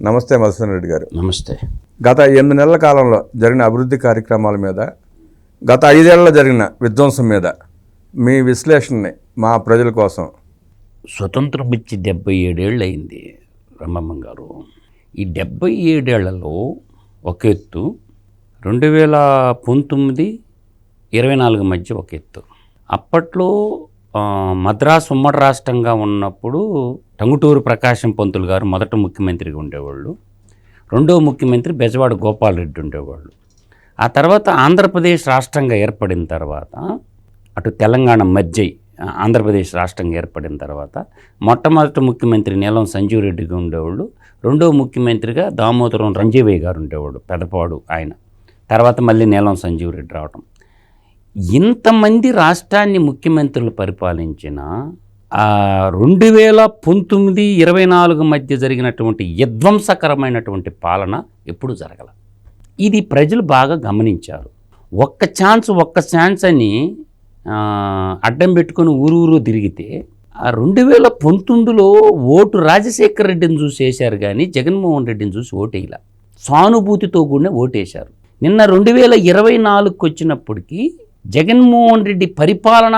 నమస్తే మధుసూదన్ రెడ్డి గారు. నమస్తే. గత 8 నెలల కాలంలో జరిగిన అభివృద్ధి కార్యక్రమాల మీద, గత 5 ఏళ్లలో జరిగిన విధ్వంసం మీద మీ విశ్లేషణని మా ప్రజల కోసం. స్వతంత్రం ఇచ్చి 77 ఏళ్ళు అయింది రమమ్మ గారు. ఈ 77 ఏళ్లలో ఒక ఎత్తు, 2019, 24 మధ్య ఒక ఎత్తు. అప్పట్లో మద్రాసు ఉమ్మడి రాష్ట్రంగా ఉన్నప్పుడు టంగుటూరి ప్రకాశం పంతులు గారు మొదట ముఖ్యమంత్రిగా ఉండేవాళ్ళు. రెండవ ముఖ్యమంత్రి బెజవాడ గోపాలరెడ్డి ఉండేవాళ్ళు. ఆ తర్వాత ఆంధ్రప్రదేశ్ రాష్ట్రంగా ఏర్పడిన తర్వాత, అటు తెలంగాణ మధ్య ఆంధ్రప్రదేశ్ రాష్ట్రంగా ఏర్పడిన తర్వాత మొట్టమొదటి ముఖ్యమంత్రి నీలం సంజీవ్ రెడ్డిగా ఉండేవాళ్ళు. రెండవ ముఖ్యమంత్రిగా దామోదరం రంజీవయ్య గారు ఉండేవాడు, పెదపాడు ఆయన. తర్వాత మళ్ళీ నీలం సంజీవ్ రెడ్డి రావటం. ఇంతమంది రాష్ట్రాన్ని ముఖ్యమంత్రులు పరిపాలించిన 2019, 24 మధ్య జరిగినటువంటి విధ్వంసకరమైనటువంటి పాలన ఎప్పుడు జరగల. ఇది ప్రజలు బాగా గమనించారు. ఒక్క ఛాన్స్ అని అడ్డం పెట్టుకొని ఊరు తిరిగితే 2019లో ఓటు రాజశేఖర రెడ్డిని చూసి వేశారు, కానీ జగన్మోహన్ రెడ్డిని చూసి ఓటేయాల. సానుభూతితో కూడా ఓటేశారు. నిన్న 2024కి వచ్చినప్పటికీ జగన్మోహన్ రెడ్డి పరిపాలన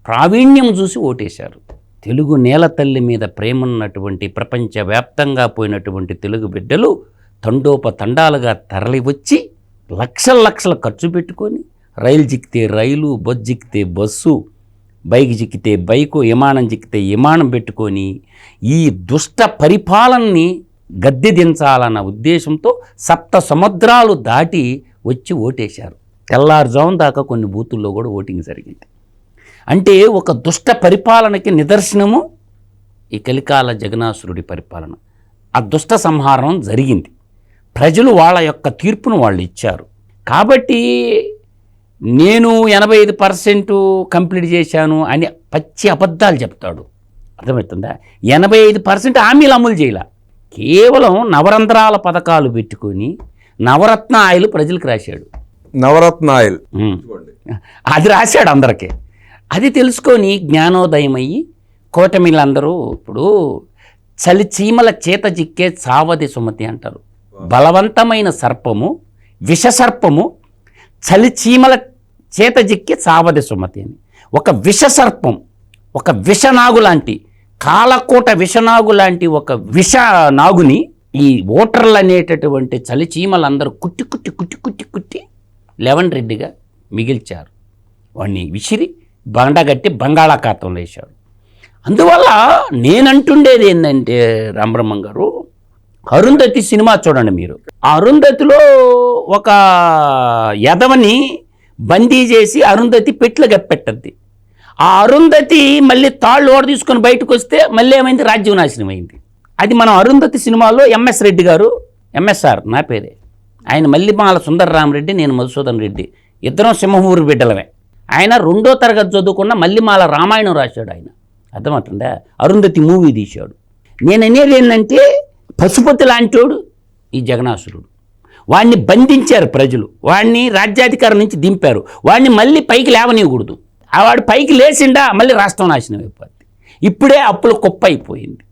ప్రావీణ్యం చూసి ఓటేశారు. తెలుగు నేల తల్లి మీద ప్రేమన్నటువంటి ప్రపంచవ్యాప్తంగా పోయినటువంటి తెలుగు బిడ్డలు తండోపతండాలుగా తరలి వచ్చి లక్షల ఖర్చు పెట్టుకొని రైలు జిక్కితే రైలు, బస్సు జిక్కితే బస్సు, బైక్ జిక్కితే బైకు, విమానం జిక్కితే విమానం పెట్టుకొని ఈ దుష్ట పరిపాలనని గద్దె దించాలన్న ఉద్దేశంతో 7 సముద్రాలు దాటి వచ్చి ఓటేశారు. తెల్లారుజామున దాకా కొన్ని బూతుల్లో కూడా ఓటింగ్ జరిగింది. అంటే ఒక దుష్ట పరిపాలనకి నిదర్శనము ఈ కలికాల జగనాసురుడి పరిపాలన. ఆ దుష్ట సంహారం జరిగింది. ప్రజలు వాళ్ళ యొక్క తీర్పును వాళ్ళు ఇచ్చారు. కాబట్టి నేను 85% కంప్లీట్ చేశాను అని పచ్చి అబద్ధాలు చెప్తాడు. అర్థమవుతుందా? 85% హామీలు అమలు చేయాల. కేవలం నవరంధ్రాల పథకాలు పెట్టుకొని నవరత్న ఆయిల్ ప్రజలకు రాశాడు. నవరత్న ఆయిల్ అది రాశాడు అందరికీ. అది తెలుసుకొని జ్ఞానోదయమయ్యి కూటమిలందరూ ఇప్పుడు చలిచీమల చేత చిక్కే చావది సుమతి అంటారు. బలవంతమైన సర్పము, విషసర్పము చలిచీమల చేత చిక్కే చావది సుమతి అని. ఒక విషసర్పం, ఒక విషనాగు లాంటి, కాలకోట విషనాగు లాంటి ఒక విషనాగుని ఈ ఓటర్లు అనేటటువంటి చలిచీమలందరూ కుట్టి లెవెన్ రెడ్డిగా మిగిల్చారు. వాడిని విసిరి బండగట్టి బంగాళాఖాతంలో వేశాడు. అందువల్ల నేనంటుండేది ఏంటంటే రామబ్రహ్మం గారు, అరుంధతి సినిమా చూడండి మీరు. ఆ అరుంధతిలో ఒక యదవని బందీ చేసి అరుంధతి పెట్లు గప్పెట్టద్ది. ఆ అరుంధతి మళ్ళీ తాళ్ళు ఓడ తీసుకొని బయటకు వస్తే మళ్ళీ ఏమైంది? రాజ్యం నాశనం అయింది. అది మనం అరుంధతి సినిమాలో ఎంఎస్ రెడ్డి గారు, ఎంఎస్ఆర్ నా పేరే, ఆయన మల్లిమాల సుందరరామరెడ్డి, నేను మధుసూదన్ రెడ్డి, ఇద్దరం సింహమూరు బిడ్డలమే. ఆయన 2వ తరగతి చదువుకున్న మల్లిమాల రామాయణం రాశాడు ఆయన. అర్థమవుతుందా? అరుంధతి మూవీ తీశాడు. నేను అనేది ఏంటంటే పశుపతి లాంటోడు ఈ జగనాసురుడు. వాడిని బంధించారు ప్రజలు, వాడిని రాజ్యాధికారం నుంచి దింపారు. వాడిని మళ్ళీ పైకి లేవనివ్వకూడదు. ఆ వాడు పైకి లేచిండా మళ్ళీ రాష్ట్రం నాశనం అయిపోద్ది. ఇప్పుడే అప్పుల కుప్ప అయిపోయింది.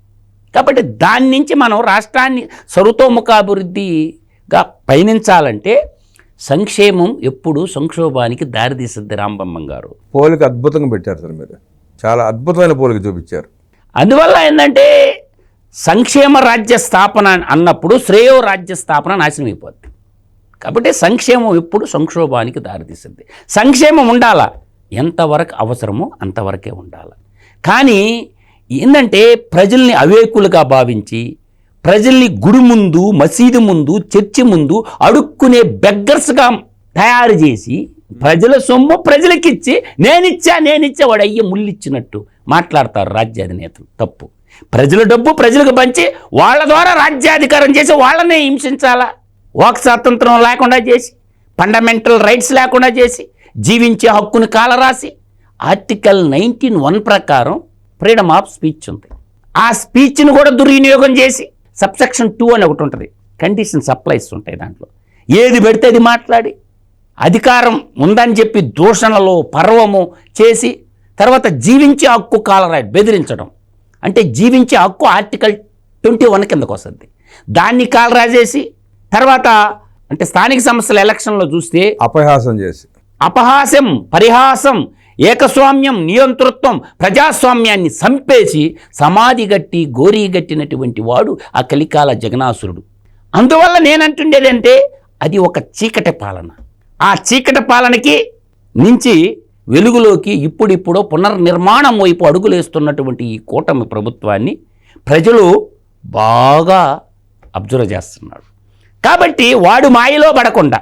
కాబట్టి దాని నుంచి మనం రాష్ట్రాన్ని సర్వతోముఖాభివృద్ధిగా పయనించాలంటే సంక్షేమం ఎప్పుడు సంక్షోభానికి దారితీస్తుంది. రామబ్రహ్మం గారు పోలిక అద్భుతంగా పెట్టారు సార్, మీరు చాలా అద్భుతమైన పోలిక చూపించారు. అందువల్ల ఏంటంటే సంక్షేమ రాజ్య స్థాపన అన్నప్పుడు శ్రేయో రాజ్య స్థాపన నాశనం అయిపోద్ది. కాబట్టి సంక్షేమం ఎప్పుడు సంక్షోభానికి దారితీస్తుంది. సంక్షేమం ఉండాలా, ఎంతవరకు అవసరమో అంతవరకే ఉండాలి. కానీ ఏంటంటే ప్రజల్ని అవేకులుగా భావించి, ప్రజల్ని గుడి ముందు, మసీదు ముందు, చర్చి ముందు అడుక్కునే బెగ్గర్స్గా తయారు చేసి ప్రజల సొమ్ము ప్రజలకిచ్చి నేనిచ్చా వాడు అయ్యే ముళ్ళిచ్చినట్టు మాట్లాడతారు రాజ్యాధినేతలు. తప్పు. ప్రజల డబ్బు ప్రజలకు పంచి వాళ్ళ ద్వారా రాజ్యాధికారం చేసి వాళ్ళనే హింసించాలా? వాక్ స్వాతంత్రం లేకుండా చేసి, ఫండమెంటల్ రైట్స్ లేకుండా చేసి, జీవించే హక్కును కాలరాసి, ఆర్టికల్ 19(1) ప్రకారం ఫ్రీడమ్ ఆఫ్ స్పీచ్ ఉంది. ఆ స్పీచ్ను కూడా దుర్వినియోగం చేసి సబ్సెక్షన్ 2 అని ఒకటి ఉంటుంది, కండిషన్స్ అప్లైస్ ఉంటాయి. దాంట్లో ఏది పెడితే అది మాట్లాడి అధికారం ఉందని చెప్పి దూషణలో పర్వము చేసి తర్వాత జీవించే హక్కు కాలరాయి బెదిరించడం. అంటే జీవించే హక్కు ఆర్టికల్ 21 కిందకు వస్తుంది. దాన్ని కాలు రాజేసి తర్వాత అంటే స్థానిక సంస్థల ఎలక్షన్లో చూస్తే అపహాసం చేసి అపహాస్యం, పరిహాసం, ఏకస్వామ్యం, నియంతృత్వం, ప్రజాస్వామ్యాన్ని సంపేసి సమాధి గట్టి గోరీ గట్టినటువంటి వాడు ఆ కలికాల జగనాసురుడు. అందువల్ల నేనంటుండేదంటే అది ఒక చీకటి పాలన. ఆ చీకటి పాలనకి నుంచి వెలుగులోకి ఇప్పుడిప్పుడో పునర్నిర్మాణం వైపు అడుగులేస్తున్నటువంటి ఈ కూటమి ప్రభుత్వాన్ని ప్రజలు బాగా అబ్జర్వ్ చేస్తున్నాడు. కాబట్టి వాడు మాయలో పడకుండా,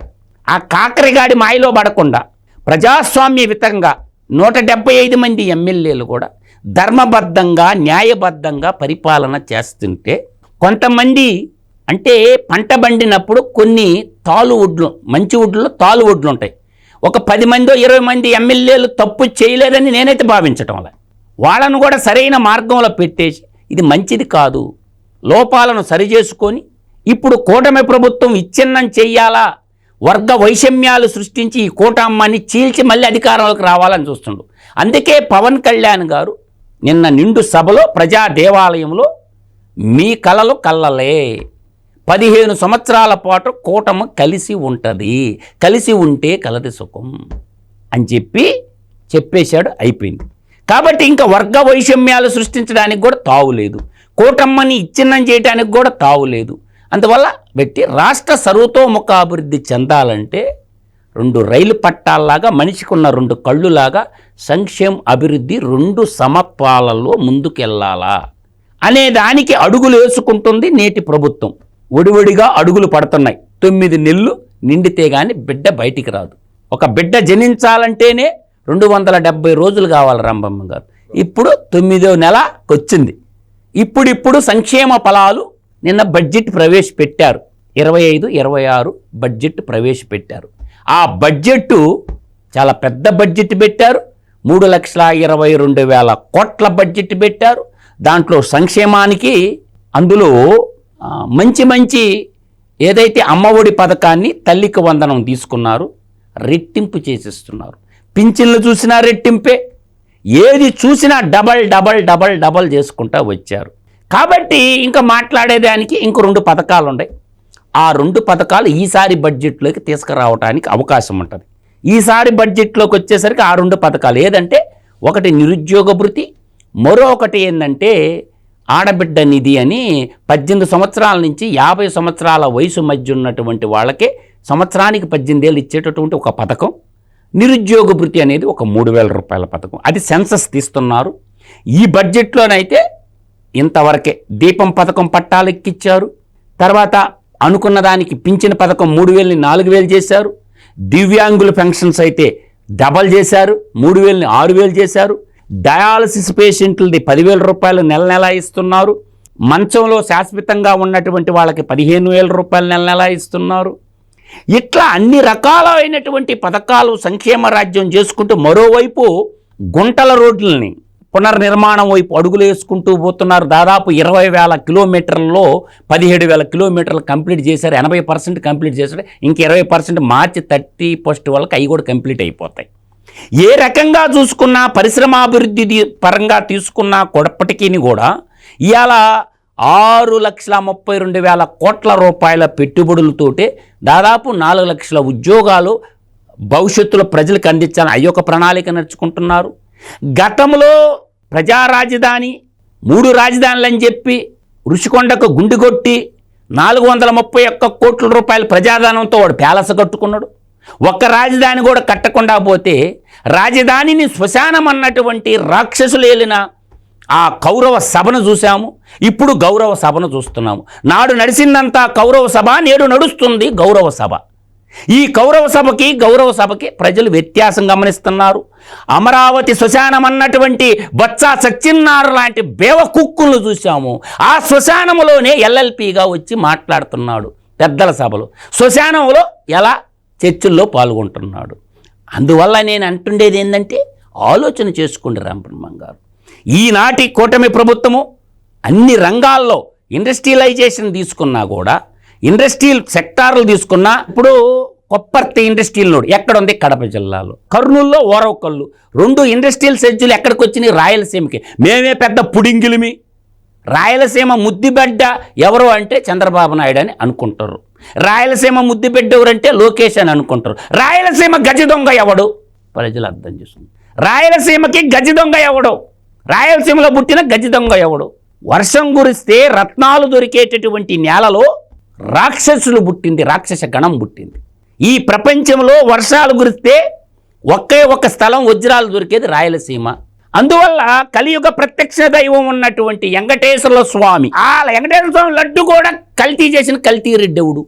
ఆ కాకరిగాడి మాయలో పడకుండా ప్రజాస్వామ్యయుతంగా 175 మంది ఎమ్మెల్యేలు కూడా ధర్మబద్ధంగా న్యాయబద్ధంగా పరిపాలన చేస్తుంటే, కొంతమంది అంటే పంట పండినప్పుడు కొన్ని తాలువుడ్లు, మంచి వుడ్లు తాలువుడ్లు ఉంటాయి. ఒక 10 మందో 20 మంది ఎమ్మెల్యేలు తప్పు చేయలేదని నేనైతే భావించటం వల్ల వాళ్ళను కూడా సరైన మార్గంలో పెట్టేసి ఇది మంచిది కాదు, లోపాలను సరిచేసుకొని ఇప్పుడు కూటమి ప్రభుత్వం విచ్ఛిన్నం చెయ్యాలా, వర్గ వైషమ్యాలు సృష్టించి ఈ కూటమిని చీల్చి మళ్ళీ అధికారంలోకి రావాలని చూస్తుండు. అందుకే పవన్ కళ్యాణ్ గారు నిన్న నిండు సభలో ప్రజా దేవాలయంలో మీ కలలు కల్లలే, 15 సంవత్సరాల పాటు కూటమి కలిసి ఉంటుంది, కలిసి ఉంటే కలది సుఖం అని చెప్పేశాడు. అయిపోయింది. కాబట్టి ఇంకా వర్గ వైషమ్యాలు సృష్టించడానికి కూడా తావులేదు, కూటమిని ఇచ్ఛిన్నం చేయడానికి కూడా తావులేదు. అందువల్ల వ్యక్తి రాష్ట్ర సర్వతోముఖాభివృద్ధి చెందాలంటే 2 రైలు పట్టాల్లాగా, మనిషికి ఉన్న 2 కళ్ళులాగా సంక్షేమ అభివృద్ధి 2 సమపాలలో ముందుకెళ్లాలా అనే దానికి అడుగులు వేసుకుంటుంది నేటి ప్రభుత్వం. ఒడివడిగా అడుగులు పడుతున్నాయి. 9 నెలలు నిండితే గాని బిడ్డ బయటికి రాదు. ఒక బిడ్డ జనించాలంటేనే 270 రోజులు కావాలి రంభమ్మ గారు. ఇప్పుడు 9వ నెలకి వచ్చింది. ఇప్పుడిప్పుడు సంక్షేమ ఫలాలు నిన్న బడ్జెట్ ప్రవేశపెట్టారు. 25-26 బడ్జెట్ ప్రవేశపెట్టారు. ఆ బడ్జెట్ చాలా పెద్ద బడ్జెట్ పెట్టారు. 3,22,000 కోట్ల బడ్జెట్ పెట్టారు. దాంట్లో సంక్షేమానికి అందులో మంచి ఏదైతే అమ్మఒడి పథకాన్ని తల్లికి వందనం తీసుకున్నారు, రెట్టింపు చేసేస్తున్నారు. పింఛన్లు చూసినా రెట్టింపే, ఏది చూసినా డబల్ చేసుకుంటా వచ్చారు. కాబట్టి ఇంకా మాట్లాడేదానికి ఇంకో 2 పథకాలు ఉన్నాయి. ఆ 2 పథకాలు ఈసారి బడ్జెట్లోకి తీసుకురావడానికి అవకాశం ఉంటుంది. ఈసారి బడ్జెట్లోకి వచ్చేసరికి ఆ 2 పథకాలు ఏదంటే, ఒకటి నిరుద్యోగ భృతి, మరొకటి ఏంటంటే ఆడబిడ్డ నిధి అని 18 సంవత్సరాల నుంచి 50 సంవత్సరాల వయసు మధ్య ఉన్నటువంటి వాళ్ళకే సంవత్సరానికి 18 ఏళ్ళు ఇచ్చేటటువంటి ఒక పథకం. నిరుద్యోగ భృతి అనేది ఒక 3,000 రూపాయల పథకం. అది సెన్సస్ తీస్తున్నారు. ఈ బడ్జెట్లోనైతే ఇంతవరకే దీపం పథకం పట్టాలు ఎక్కిచ్చారు. తర్వాత అనుకున్న దానికి పింఛన్ పథకం 3,000ని 4,000 చేశారు. దివ్యాంగుల పెన్షన్స్ అయితే డబల్ చేశారు, 3,000ని 6,000 చేశారు. డయాలసిస్ పేషెంట్లది 10,000 రూపాయలు నెల ఇస్తున్నారు. మంచంలో శాశ్వతంగా ఉన్నటువంటి వాళ్ళకి 15,000 రూపాయలు నెల ఇస్తున్నారు. ఇట్లా అన్ని రకాలైనటువంటి పథకాలు సంక్షేమ రాజ్యం చేసుకుంటూ మరోవైపు గుంటల రోడ్లని పునర్నిర్మాణం వైపు అడుగులు వేసుకుంటూ పోతున్నారు. దాదాపు 20,000 కిలోమీటర్లలో 17,000 కిలోమీటర్లు కంప్లీట్ చేశారు. 80% కంప్లీట్ చేశారు. ఇంక 20% మార్చి 31 వాళ్ళకి అవి కూడా కంప్లీట్ అయిపోతాయి. ఏ రకంగా చూసుకున్నా పరిశ్రమాభివృద్ధి పరంగా తీసుకున్నా కొడప్పటికీ కూడా ఇవాళ 6,32,000 కోట్ల రూపాయల పెట్టుబడులతోటే దాదాపు 4 లక్షల ఉద్యోగాలు భవిష్యత్తులో ప్రజలకు అందించాలని అయ్యొక ప్రణాళిక నడుచుకుంటున్నారు. గతంలో ప్రజా రాజధాని 3 రాజధానులని చెప్పి ఋషికొండకు గుండు కొట్టి 431 కోట్ల రూపాయల ప్రజాధనంతో వాడు ప్యాలెస్ కట్టుకున్నాడు. ఒక్క రాజధాని కూడా కట్టకుండా పోతే రాజధానిని శ్మశానం అన్నటువంటి రాక్షసులు ఏలిన ఆ కౌరవ సభను చూసాము. ఇప్పుడు గౌరవ సభను చూస్తున్నాము. నాడు నడిచిందంతా కౌరవ సభ, నేడు నడుస్తుంది గౌరవ సభ. ఈ కౌరవ సభకి ప్రజలు వ్యత్యాసం గమనిస్తున్నారు. అమరావతి శ్మశానం అన్నటువంటి బొత్స సత్యనారాయణ లాంటి బేవ కుక్కులను చూసాము. ఆ శ్మశానంలోనే ఎల్ఎల్పిగా వచ్చి మాట్లాడుతున్నాడు పెద్దల సభలో. శ్మశానంలో ఎలా చర్చల్లో పాల్గొంటున్నాడు. అందువల్ల నేను అంటుండేది ఏంటంటే ఆలోచన చేసుకోండి రామబ్రహ్మం గారు. ఈనాటి కూటమి ప్రభుత్వము అన్ని రంగాల్లో ఇండస్ట్రియలైజేషన్ తీసుకున్నా కూడా, ఇండస్ట్రియల్ సెక్టార్లు తీసుకున్నా, ఇప్పుడు కొప్పర్తి ఇండస్ట్రియల్ నోడ్ ఎక్కడ ఉంది? కడప జిల్లాలో. కర్నూలులో ఓరవకల్లు. 2 ఇండస్ట్రియల్ సెజ్జులు ఎక్కడికి వచ్చినాయి? రాయలసీమకి. మేమే పెద్ద పుడింగిలిమి, రాయలసీమ ముద్దుబిడ్డ ఎవరు అంటే చంద్రబాబు నాయుడు అని అనుకుంటారు. రాయలసీమ ముద్దుబిడ్డ ఎవరంటే లోకేష్ అని అనుకుంటారు. రాయలసీమ గజ దొంగ ఎవడు ప్రజలు అర్థం చేసుకుంటారు. రాయలసీమకి గజ దొంగ ఎవడు, రాయలసీమలో పుట్టిన గజ దొంగ ఎవడు? వర్షం కురిస్తే రత్నాలు దొరికేటటువంటి నేలలో రాక్షసులు పుట్టింది, రాక్షస గణం పుట్టింది. ఈ ప్రపంచంలో వర్షాలు కురిస్తే ఒకే ఒక స్థలం వజ్రాలు దొరికేది రాయలసీమ. అందువల్ల కలియుగ ప్రత్యక్ష దైవం ఉన్నటువంటి వెంకటేశ్వర స్వామి, ఆ వెంకటేశ్వర స్వామి లడ్డు కూడా కల్తీ చేసిన కల్తీ రెడ్డెవుడు,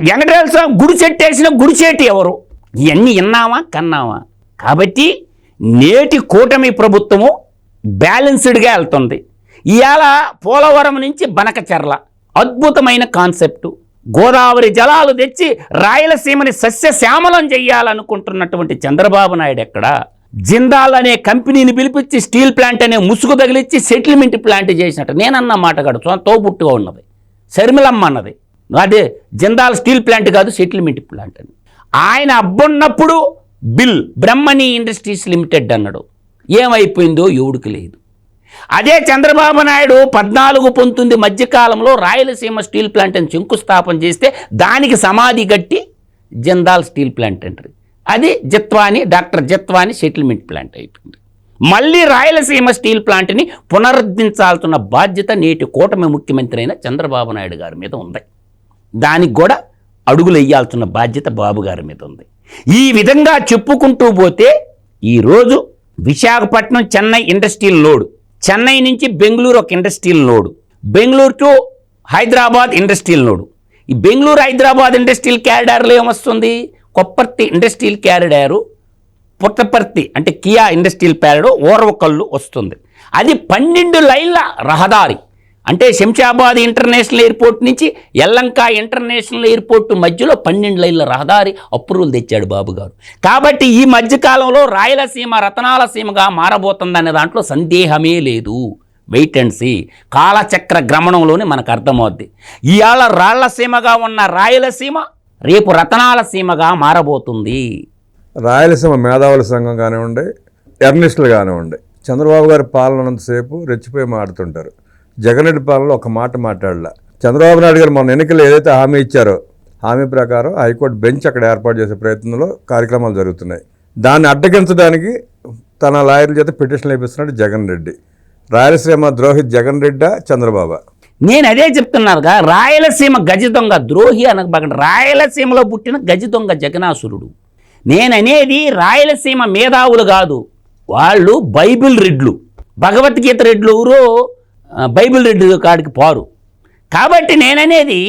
వెంకటేశ్వర స్వామి గుడి చెట్టేసిన గుడిచేటి ఎవరు? ఇవన్నీ విన్నామా కన్నామా? కాబట్టి నేటి కూటమి ప్రభుత్వము బ్యాలెన్స్డ్గా వెళ్తుంది. ఇవాళ పోలవరం నుంచి బనకచెర్ల అద్భుతమైన కాన్సెప్టు. గోదావరి జలాలు తెచ్చి రాయలసీమని సస్యశ్యామలం చేయాలనుకుంటున్నటువంటి చంద్రబాబు నాయుడు ఎక్కడ? జిందాల్ అనే కంపెనీని పిలిపించి స్టీల్ ప్లాంట్ అనే ముసుగు తగిలిచ్చి సెటిల్మెంట్ ప్లాంట్ చేసినట్టు నేనన్న మాట కాదు, తోబుట్టుగా ఉన్నది, శర్మిలమ్మ అన్నది. అదే జిందాల్ స్టీల్ ప్లాంట్ కాదు, సెటిల్మెంట్ ప్లాంట్ అని. ఆయన అబ్బున్నప్పుడు బిల్ బ్రహ్మణి ఇండస్ట్రీస్ లిమిటెడ్ అన్నాడు. ఏమైపోయిందో ఎవడికి లేదు. అదే చంద్రబాబు నాయుడు 14-19 మధ్యకాలంలో రాయలసీమ స్టీల్ ప్లాంట్ అని శంకుస్థాపన చేస్తే దానికి సమాధి కట్టి జిందాల్ స్టీల్ ప్లాంట్ అంటారు. అది Jethwani, doctor Jethwani settlement plant అయిపోయింది. మళ్ళీ రాయలసీమ స్టీల్ ప్లాంట్ని పునరుద్ధరించాల్సిన బాధ్యత నేటి కూటమి ముఖ్యమంత్రి అయిన చంద్రబాబు నాయుడు గారి మీద ఉంది. దానికి కూడా అడుగులు వేయాల్సిన బాధ్యత బాబు గారి మీద ఉంది. ఈ విధంగా చెప్పుకుంటూ పోతే ఈరోజు విశాఖపట్నం చెన్నై ఇండస్ట్రియల్ లోడ్, చెన్నై నుంచి బెంగళూరు ఒక industrial load, Bengaluru to Hyderabad industrial load. ఈ బెంగళూరు హైదరాబాద్ ఇండస్ట్రియల్ క్యారిడార్లో ఏమొస్తుంది? కొప్పర్తి ఇండస్ట్రియల్ క్యారిడారు, పుట్టపర్తి అంటే కియా ఇండస్ట్రియల్ ప్యారిడో, ఓర్వకల్లు వస్తుంది. అది 12 లైన్ల రహదారి. అంటే శంషాబాద్ ఇంటర్నేషనల్ ఎయిర్పోర్ట్ నుంచి యల్లంక ఇంటర్నేషనల్ ఎయిర్పోర్ట్ మధ్యలో 12 లైన్ల రహదారి అప్రూవల్ తెచ్చాడు బాబు గారు. కాబట్టి ఈ మధ్యకాలంలో రాయలసీమ రతనాల సీమగా మారబోతుందనే దాంట్లో సందేహమే లేదు. Wait and see. కాలచక్ర భ్రమణంలోనే మనకు అర్థమవుద్ది. ఇవాళ రాళ్లసీమగా ఉన్న రాయలసీమ రేపు రతనాల సీమగా మారబోతుంది. రాయలసీమ మేధావుల సంఘం కానివ్వండి, ఎర్నిస్టులు కానివ్వండి, చంద్రబాబు గారి పాలన ఉన్నంతసేపు రెచ్చిపోయి మాడుతుంటారు. జగన్ రెడ్డి పాలనలో ఒక మాట మాట్లాడలే. చంద్రబాబు నాయుడు గారు మొన్న ఎన్నికలు ఏదైతే హామీ ఇచ్చారో హామీ ప్రకారం హైకోర్టు బెంచ్ అక్కడ ఏర్పాటు చేసే ప్రయత్నంలో కార్యక్రమాలు జరుగుతున్నాయి. దాన్ని అడ్డగించడానికి తన లాయర్ల చేత పిటిషన్లు వేపిస్తున్నాడు జగన్ రెడ్డి. రాయలసీమ ద్రోహి జగన్ రెడ్డా చంద్రబాబు? నేను అదే చెప్తున్నారుగా, రాయలసీమ గజ దొంగ ద్రోహి అనక రాయలసీమలో పుట్టిన గజ దొంగ జగనాసురుడు. నేననేది రాయలసీమ మేధావులు కాదు, వాళ్ళు బైబిల్ రెడ్లు, భగవద్గీత రెడ్లు ఎవరో బైబిల్ రెడ్డి కాడికి పారు. కాబట్టి నేననేది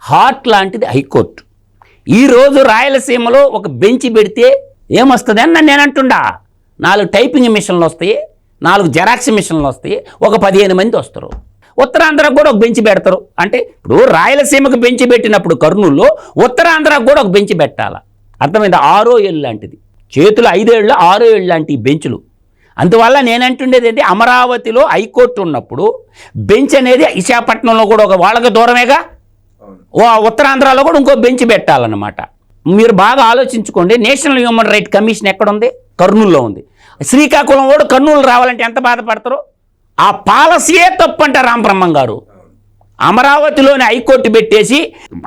హార్ట్ లాంటిది హైకోర్టు. ఈరోజు రాయలసీమలో ఒక బెంచ్ పెడితే ఏమొస్తుంది అని నేను అంటుండా. 4 టైపింగ్ మిషన్లు వస్తాయి, 4 జెరాక్స్ మిషన్లు వస్తాయి, ఒక 15 మంది వస్తారు. ఉత్తరాంధ్రకు కూడా ఒక బెంచ్ పెడతారు. అంటే ఇప్పుడు రాయలసీమకు బెంచ్ పెట్టినప్పుడు కర్నూలులో ఉత్తరాంధ్రకు కూడా ఒక బెంచ్ పెట్టాలి. అర్థమైంది? 6 ఏళ్ళు లాంటిది, చేతులు 5 ఏళ్ళు 6 ఏళ్ళు లాంటి బెంచులు. అందువల్ల నేనంటుండేది ఏంటి, అమరావతిలో హైకోర్టు ఉన్నప్పుడు బెంచ్ అనేది విశాఖపట్నంలో కూడా ఒక వాళ్ళకి దూరమేగా, ఉత్తరాంధ్రలో కూడా ఇంకో బెంచ్ పెట్టాలన్నమాట. మీరు బాగా ఆలోచించుకోండి. నేషనల్ హ్యూమన్ రైట్ కమిషన్ ఎక్కడుంది? కర్నూలులో ఉంది. శ్రీకాకుళం వాడు కర్నూలు రావాలంటే ఎంత బాధపడతారో. ఆ పాలసీయే తప్పంట రామబ్రహ్మం గారు. అమరావతిలోని హైకోర్టు పెట్టేసి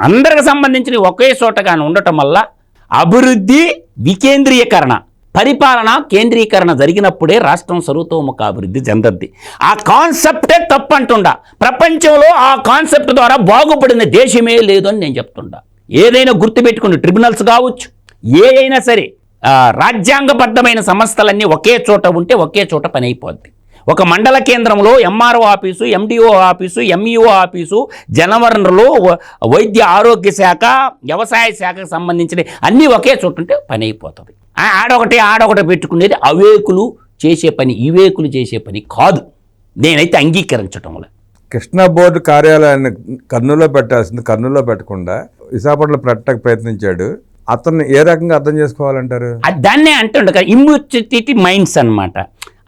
అందరికి సంబంధించిన ఒకే చోటగానే ఉండటం వల్ల అభివృద్ధి వికేంద్రీకరణ, పరిపాలన కేంద్రీకరణ జరిగినప్పుడే రాష్ట్రం సర్వతోముఖ అభివృద్ధి చెందద్ది. ఆ కాన్సెప్టే తప్పంటుండా. ప్రపంచంలో ఆ కాన్సెప్ట్ ద్వారా బాగుపడిన దేశమే లేదు అని నేను చెప్తుండా. ఏదైనా గుర్తుపెట్టుకుని ట్రిబ్యునల్స్ కావచ్చు, ఏ అయినా సరే రాజ్యాంగబద్ధమైన సంస్థలన్నీ ఒకే చోట ఉంటే ఒకే చోట పని అయిపోద్ది. ఒక మండల కేంద్రంలో MRO office, MDO office, MEO office, జనవనరులు, వైద్య ఆరోగ్య శాఖ, వ్యవసాయ శాఖకు సంబంధించిన అన్నీ ఒకే చోట ఉంటే పని అయిపోతుంది. ఆడొకటి పెట్టుకునేది అవేకులు చేసే పని, ఇవేకులు చేసే పని కాదు. నేనైతే అంగీకరించటం వల్ల కృష్ణా బోర్డు కార్యాలయాన్ని కర్నూలులో పెట్టాల్సింది కర్నూలులో పెట్టకుండా విశాఖపట్నంలో పెట్టడానికి ప్రయత్నించాడు. అతన్ని ఏ రకంగా అర్థం చేసుకోవాలంటారు? దాన్నే అంటుండ ఇమ్యూనిటీ మైండ్స్ అనమాట.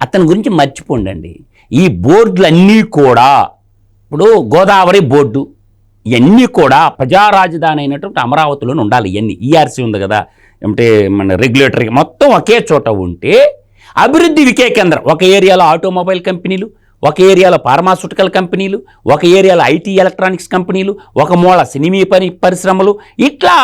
అతని గురించి మర్చిపోండి. ఈ బోర్డులన్నీ కూడా ఇప్పుడు గోదావరి బోర్డు ఇవన్నీ కూడా ప్రజా రాజధాని అయినటువంటి అమరావతిలోనే ఉండాలి. ఇవన్నీ ఈఆర్సీ ఉంది కదా, అంటే మన రెగ్యులేటరీ మొత్తం ఒకే చోట ఉంటే అభివృద్ధి వికే కేంద్రం. ఒక ఏరియాలో ఆటోమొబైల్ కంపెనీలు, ఒక ఏరియాలో ఫార్మాస్యూటికల్ కంపెనీలు, ఒక ఏరియాలో ఐటీ ఎలక్ట్రానిక్స్ కంపెనీలు, ఒక మూల సినిమా పరిశ్రమలు, ఇట్లా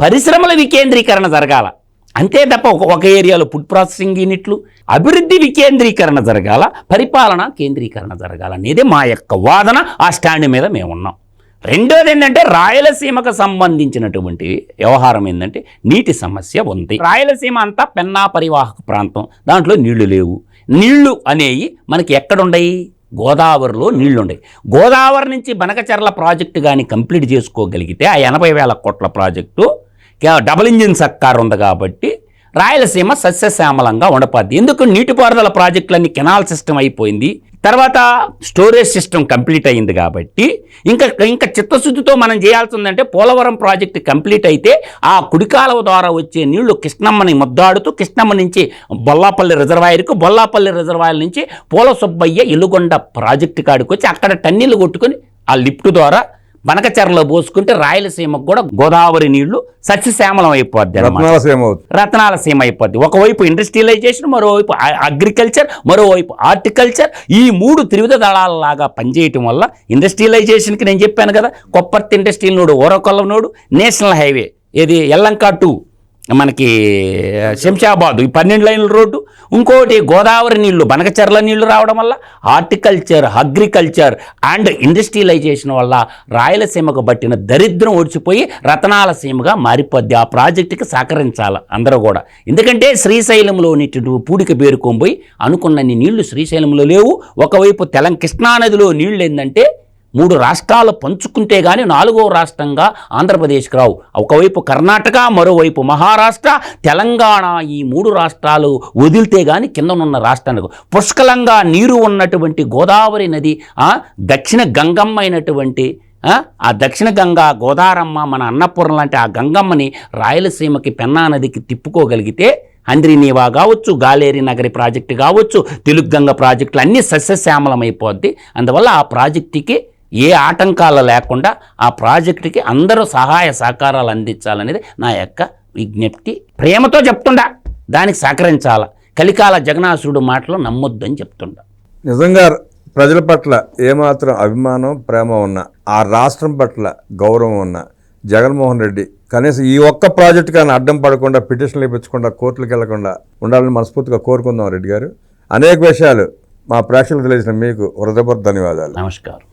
పరిశ్రమల వికేంద్రీకరణ జరగాల. అంతే తప్ప ఒక ఏరియాలో ఫుడ్ ప్రాసెసింగ్ యూనిట్లు, అభివృద్ధి వికేంద్రీకరణ జరగాల, పరిపాలన కేంద్రీకరణ జరగాల అనేది మా యొక్క వాదన. ఆ స్టాండ్ మీద మేము ఉన్నాం. రెండోది ఏంటంటే రాయలసీమకు సంబంధించినటువంటి వ్యవహారం ఏంటంటే నీటి సమస్య ఉంది. రాయలసీమ అంతా పెన్నా పరివాహక ప్రాంతం, దాంట్లో నీళ్లు లేవు. నీళ్లు అనేవి మనకి ఎక్కడుండయి? గోదావరిలో నీళ్లుండయి. గోదావరి నుంచి బనకచెర్ల ప్రాజెక్టు కానీ కంప్లీట్ చేసుకోగలిగితే ఆ 80,000 కోట్ల ప్రాజెక్టు డబుల్ ఇంజిన్ సర్కార్ ఉంది కాబట్టి రాయలసీమ సస్యశ్యామలంగా ఉండపద్ది. ఎందుకు? నీటిపారుదల ప్రాజెక్టులన్నీ కెనాల్ సిస్టమ్ అయిపోయింది, తర్వాత స్టోరేజ్ సిస్టమ్ కంప్లీట్ అయింది కాబట్టి ఇంకా చిత్తశుద్ధితో మనం చేయాల్సి ఉందంటే పోలవరం ప్రాజెక్టు కంప్లీట్ అయితే ఆ కుడికాలువ ద్వారా వచ్చే నీళ్లు కృష్ణమ్మని ముద్దాడుతూ కృష్ణమ్మ నుంచి బొల్లాపల్లి రిజర్వాయర్కు, బొల్లాపల్లి రిజర్వాయర్ నుంచి పోల సుబ్బయ్య ఇల్లుగొండ ప్రాజెక్టు కాడికి వచ్చి అక్కడ టన్నీళ్లు కొట్టుకొని ఆ లిఫ్ట్ ద్వారా బనకచెరలో పోసుకుంటే రాయలసీమకు కూడా గోదావరి నీళ్లు సస్యశ్యామలం అయిపోద్ది, రత్నాల సీమ అయిపోద్ది. ఒకవైపు ఇండస్ట్రియలైజేషన్, మరోవైపు అగ్రికల్చర్, మరోవైపు హార్టికల్చర్, ఈ 3 త్రివిధ దళాలలాగా పనిచేయటం వల్ల ఇండస్ట్రియలైజేషన్కి నేను చెప్పాను కదా, Kopparthi industrial node, Orvakal node, national highway ఏది ఎల్లంక టు మనకి శంషాబాద్ ఈ 12 లైన్ల రోడ్డు, ఇంకోటి గోదావరి నీళ్లు బనకచెర్ల నీళ్లు రావడం వల్ల హార్టికల్చర్, అగ్రికల్చర్ అండ్ ఇండస్ట్రియలైజేషన్ వల్ల రాయలసీమకు బట్టిన దరిద్రం ఓడిచిపోయి రతనాల సీమగా మారిపోద్ది. ఆ ప్రాజెక్టుకి సహకరించాలి అందరూ కూడా. ఎందుకంటే శ్రీశైలంలో పూడిక పేరుకోబోయి అనుకున్నన్ని నీళ్లు శ్రీశైలంలో లేవు. ఒకవైపు కృష్ణానదిలో నీళ్లు ఏంటంటే 3 రాష్ట్రాలు పంచుకుంటే కానీ 4వ రాష్ట్రంగా ఆంధ్రప్రదేశ్కి రావు. ఒకవైపు కర్ణాటక, మరోవైపు మహారాష్ట్ర, తెలంగాణ, ఈ 3 రాష్ట్రాలు వదిలితే కానీ కిందనున్న రాష్ట్రానికి పుష్కలంగా నీరు ఉన్నటువంటి గోదావరి నది, దక్షిణ గంగమ్మ అయినటువంటి ఆ దక్షిణ గంగా గోదారమ్మ, మన అన్నపూర్ణ లాంటి ఆ గంగమ్మని రాయలసీమకి పెన్నా నదికి తిప్పుకోగలిగితే హంద్రీనీవా కావచ్చు, గాలేరి నగరి ప్రాజెక్టు కావచ్చు, తెలుగుగంగ ప్రాజెక్టులు అన్నీ సస్యశ్యామలమైపోద్ది. అందువల్ల ఆ ప్రాజెక్టుకి ఏ ఆటంకాలు లేకుండా ఆ ప్రాజెక్టుకి అందరూ సహాయ సహకారాలు అందించాలనేది నా యొక్క విజ్ఞప్తి. ప్రేమతో చెప్తుండా, దానికి సహకరించాల. కలికాల జగన్నాసురుడు మాటలు నమ్మొద్దని చెప్తుండా. నిజంగా ప్రజల పట్ల ఏమాత్రం అభిమానం, ప్రేమ ఉన్నా, ఆ రాష్ట్రం పట్ల గౌరవం ఉన్నా జగన్మోహన్ రెడ్డి కనీసం ఈ ఒక్క ప్రాజెక్టు కానీ అడ్డం పడకుండా, పిటిషన్లు ఇప్పించకుండా, కోర్టులకు వెళ్లకుండా ఉండాలని మనస్ఫూర్తిగా కోరుకుందాం. రెడ్డి గారు అనేక విషయాలు మా ప్రేక్షకులకు తెలిసిన మీకు హృదయపూర్వక ధన్యవాదాలు. నమస్కారం.